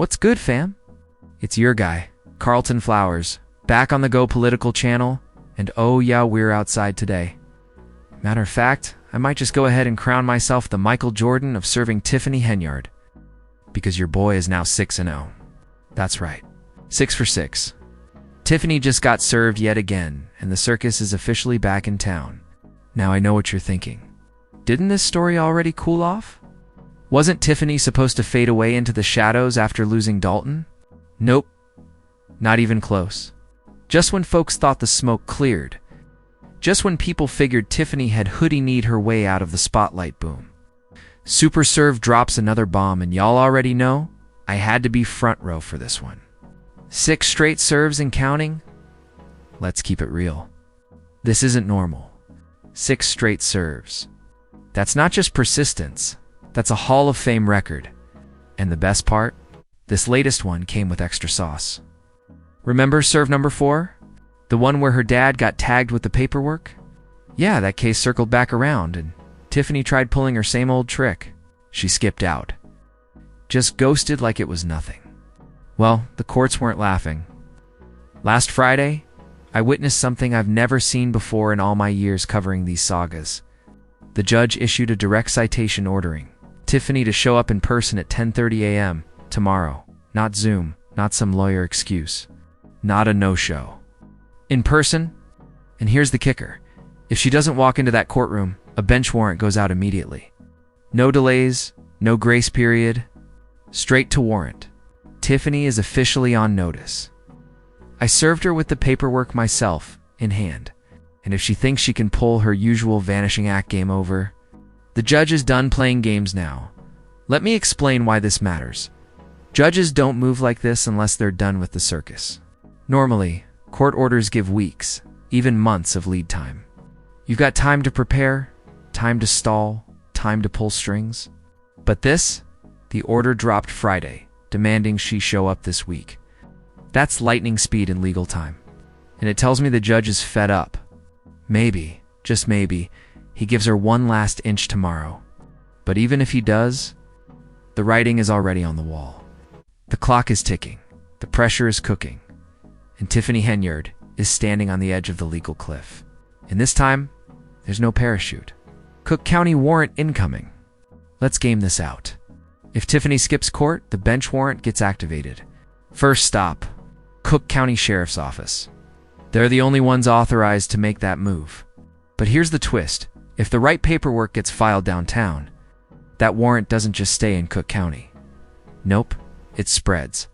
What's good, fam? It's your guy, Carlton Flowers, back on the Go Political channel, and oh yeah, we're outside today. Matter of fact, I might just go ahead and crown myself the Michael Jordan of serving Tiffany Henyard, because your boy is now 6-0. That's right, 6 for 6. Tiffany just got served yet again, and the circus is officially back in town. Now I know what you're thinking. Didn't this story already cool off? Wasn't Tiffany supposed to fade away into the shadows after losing Dolton? Nope, not even close. Just when folks thought the smoke cleared, just when people figured Tiffany had hoodie-kneed her way out of the spotlight boom, Super Serve drops another bomb, and y'all already know I had to be front row for this one. 6 straight serves and counting? Let's keep it real. This isn't normal. 6 straight serves. That's not just persistence, that's a Hall of Fame record. And the best part? This latest one came with extra sauce. Remember serve number 4? The one where her dad got tagged with the paperwork? Yeah, that case circled back around, and Tiffany tried pulling her same old trick. She skipped out. Just ghosted like it was nothing. Well, the courts weren't laughing. Last Friday, I witnessed something I've never seen before in all my years covering these sagas. The judge issued a direct citation ordering Tiffany to show up in person at 10:30 a.m. tomorrow. Not Zoom, not some lawyer excuse. Not a no-show. In person, and here's the kicker, if she doesn't walk into that courtroom, a bench warrant goes out immediately. No delays, no grace period, straight to warrant. Tiffany is officially on notice. I served her with the paperwork myself, in hand, and if she thinks she can pull her usual vanishing act, game over. The judge is done playing games now. Let me explain why this matters. Judges don't move like this unless they're done with the circus. Normally, court orders give weeks, even months of lead time. You've got time to prepare, time to stall, time to pull strings. But this, the order dropped Friday, demanding she show up this week. That's lightning speed in legal time. And it tells me the judge is fed up. Maybe, just maybe, he gives her one last inch tomorrow. But even if he does, the writing is already on the wall. The clock is ticking, the pressure is cooking, and Tiffany Henyard is standing on the edge of the legal cliff. And this time, there's no parachute. Cook County warrant incoming. Let's game this out. If Tiffany skips court, the bench warrant gets activated. First stop, Cook County Sheriff's Office. They're the only ones authorized to make that move. But here's the twist. If the right paperwork gets filed downtown, that warrant doesn't just stay in Cook County. Nope, it spreads.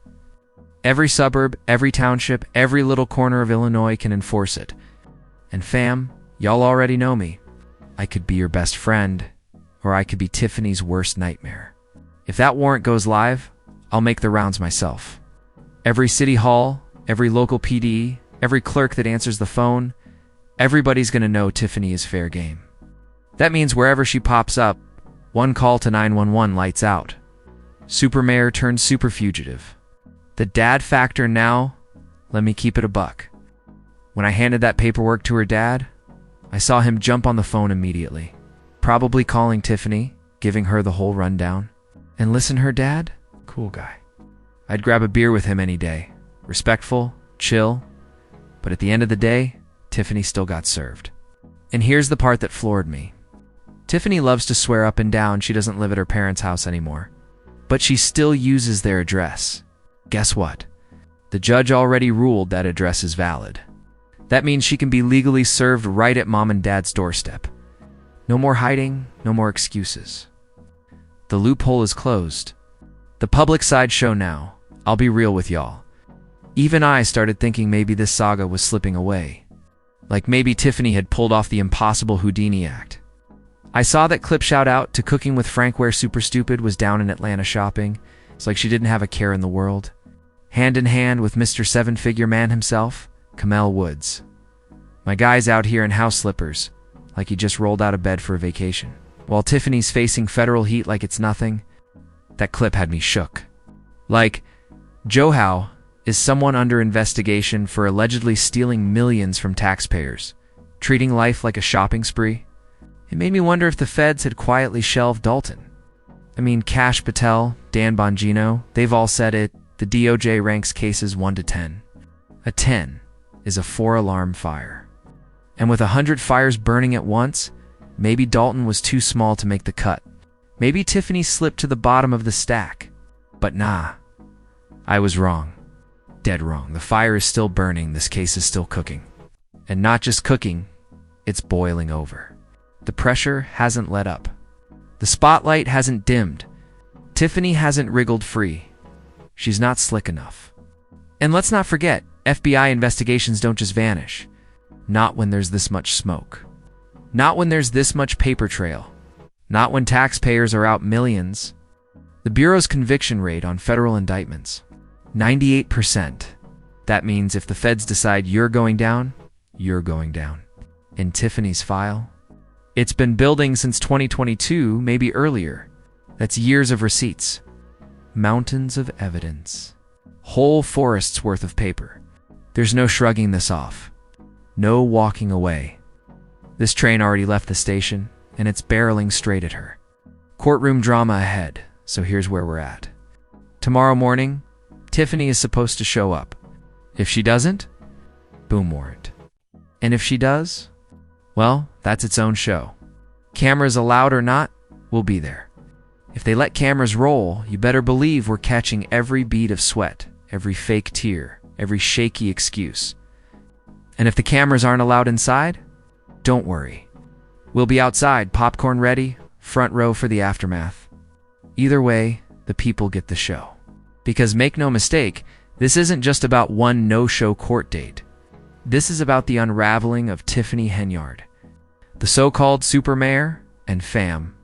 Every suburb, every township, every little corner of Illinois can enforce it. And fam, y'all already know me. I could be your best friend, or I could be Tiffany's worst nightmare. If that warrant goes live, I'll make the rounds myself. Every city hall, every local PD, every clerk that answers the phone, everybody's gonna know Tiffany is fair game. That means wherever she pops up, one call to 911 lights out. SuperMayor turned super fugitive. The dad factor now, let me keep it a buck. When I handed that paperwork to her dad, I saw him jump on the phone immediately. Probably calling Tiffany, giving her the whole rundown. And listen, her dad? Cool guy. I'd grab a beer with him any day. Respectful, chill. But at the end of the day, Tiffany still got served. And here's the part that floored me. Tiffany loves to swear up and down she doesn't live at her parents' house anymore. But she still uses their address. Guess what? The judge already ruled that address is valid. That means she can be legally served right at mom and dad's doorstep. No more hiding, no more excuses. The loophole is closed. The public sideshow now. I'll be real with y'all. Even I started thinking maybe this saga was slipping away. Like maybe Tiffany had pulled off the impossible Houdini act. I saw that clip shout out to Cooking with Frank where Super Stupid was down in Atlanta shopping. It's like she didn't have a care in the world. Hand in hand with Mr. Seven-Figure Man himself, Kamel Woods. My guy's out here in house slippers, like he just rolled out of bed for a vacation. While Tiffany's facing federal heat like it's nothing, that clip had me shook. Like, Joe Howe is someone under investigation for allegedly stealing millions from taxpayers, treating life like a shopping spree. It made me wonder if the feds had quietly shelved Dolton. I mean, Kash Patel, Dan Bongino, they've all said it. The DOJ ranks cases 1 to 10. A 10 is a 4-alarm fire. And with 100 fires burning at once, maybe Dolton was too small to make the cut. Maybe Tiffany slipped to the bottom of the stack. But nah, I was wrong. Dead wrong. The fire is still burning. This case is still cooking. And not just cooking, it's boiling over. The pressure hasn't let up. The spotlight hasn't dimmed. Tiffany hasn't wriggled free. She's not slick enough. And let's not forget, FBI investigations don't just vanish. Not when there's this much smoke. Not when there's this much paper trail. Not when taxpayers are out millions. The Bureau's conviction rate on federal indictments, 98%. That means if the feds decide you're going down, you're going down. In Tiffany's file, it's been building since 2022, maybe earlier. That's years of receipts. Mountains of evidence. Whole forests worth of paper. There's no shrugging this off. No walking away. This train already left the station, and it's barreling straight at her. Courtroom drama ahead, so here's where we're at. Tomorrow morning, Tiffany is supposed to show up. If she doesn't, boom warrant. And if she does, well, that's its own show. Cameras allowed or not, we'll be there. If they let cameras roll, you better believe we're catching every bead of sweat, every fake tear, every shaky excuse. And if the cameras aren't allowed inside, don't worry. We'll be outside, popcorn ready, front row for the aftermath. Either way, the people get the show. Because make no mistake, this isn't just about one no-show court date. This is about the unraveling of Tiffany Henyard, the so-called SuperMayor, and fam.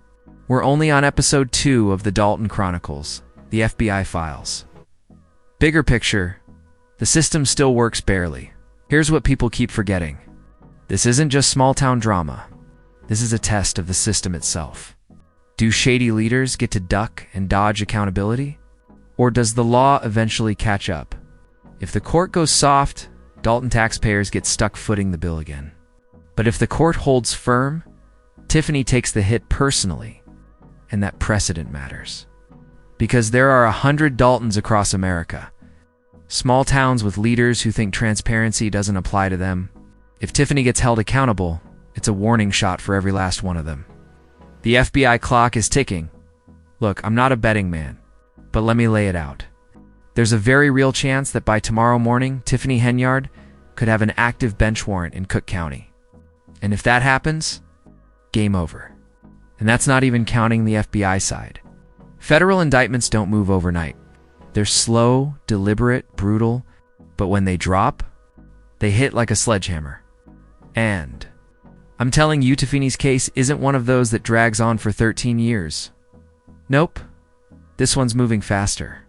We're only on episode 2 of the Dolton Chronicles, the FBI files. Bigger picture, the system still works barely. Here's what people keep forgetting. This isn't just small-town drama. This is a test of the system itself. Do shady leaders get to duck and dodge accountability? Or does the law eventually catch up? If the court goes soft, Dolton taxpayers get stuck footing the bill again. But if the court holds firm, Tiffany takes the hit personally, and that precedent matters. Because there are 100 Doltons across America. Small towns with leaders who think transparency doesn't apply to them. If Tiffany gets held accountable, it's a warning shot for every last one of them. The FBI clock is ticking. Look, I'm not a betting man, but let me lay it out. There's a very real chance that by tomorrow morning, Tiffany Henyard could have an active bench warrant in Cook County. And if that happens, game over. And that's not even counting the FBI side. Federal indictments don't move overnight. They're slow, deliberate, brutal, but when they drop, they hit like a sledgehammer. And I'm telling you, Tiffany's case isn't one of those that drags on for 13 years. Nope. This one's moving faster.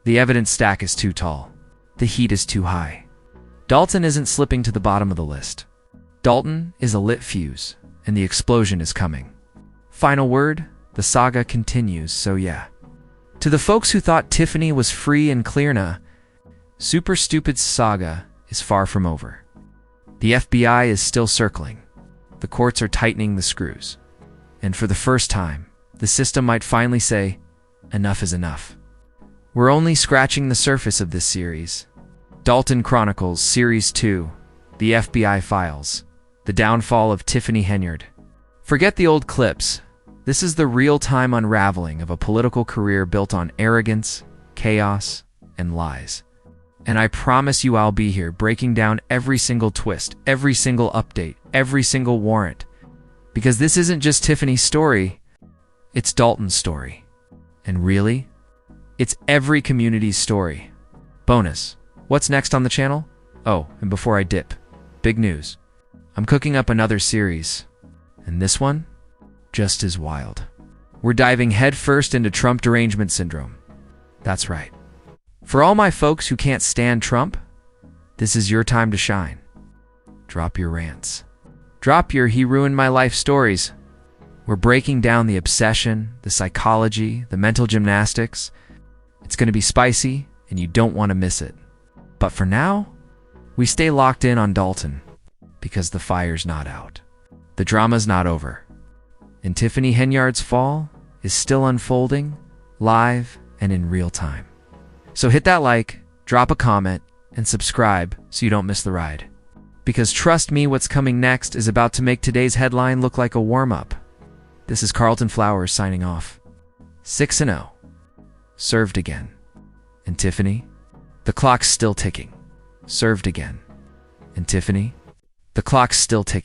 The evidence stack is too tall. The heat is too high. Dolton isn't slipping to the bottom of the list. Dolton is a lit fuse, and the explosion is coming. Final word, the saga continues, so yeah. To the folks who thought Tiffany was free and clear now, Super Stupid's saga is far from over. The FBI is still circling. The courts are tightening the screws. And for the first time, the system might finally say, enough is enough. We're only scratching the surface of this series. Dolton Chronicles, Series 2, The FBI Files, The Downfall of Tiffany Henyard. Forget the old clips. This is the real-time unraveling of a political career built on arrogance, chaos, and lies. And I promise you I'll be here breaking down every single twist, every single update, every single warrant. Because this isn't just Tiffany's story, it's Dolton's story. And really, it's every community's story. Bonus, what's next on the channel? Oh, and before I dip, big news. I'm cooking up another series. And this one? Just as wild. We're diving headfirst into Trump derangement syndrome. That's right. For all my folks who can't stand Trump, this is your time to shine. Drop your rants. Drop your he ruined my life stories. We're breaking down the obsession, the psychology, the mental gymnastics. It's going to be spicy, and you don't want to miss it. But for now, we stay locked in on Dolton, because the fire's not out. The drama's not over. And Tiffany Henyard's fall is still unfolding, live and in real time. So hit that like, drop a comment, and subscribe so you don't miss the ride. Because trust me, what's coming next is about to make today's headline look like a warm-up. This is Carlton Flowers signing off. 6-0. Served again. And Tiffany? The clock's still ticking. Served again. And Tiffany? The clock's still ticking.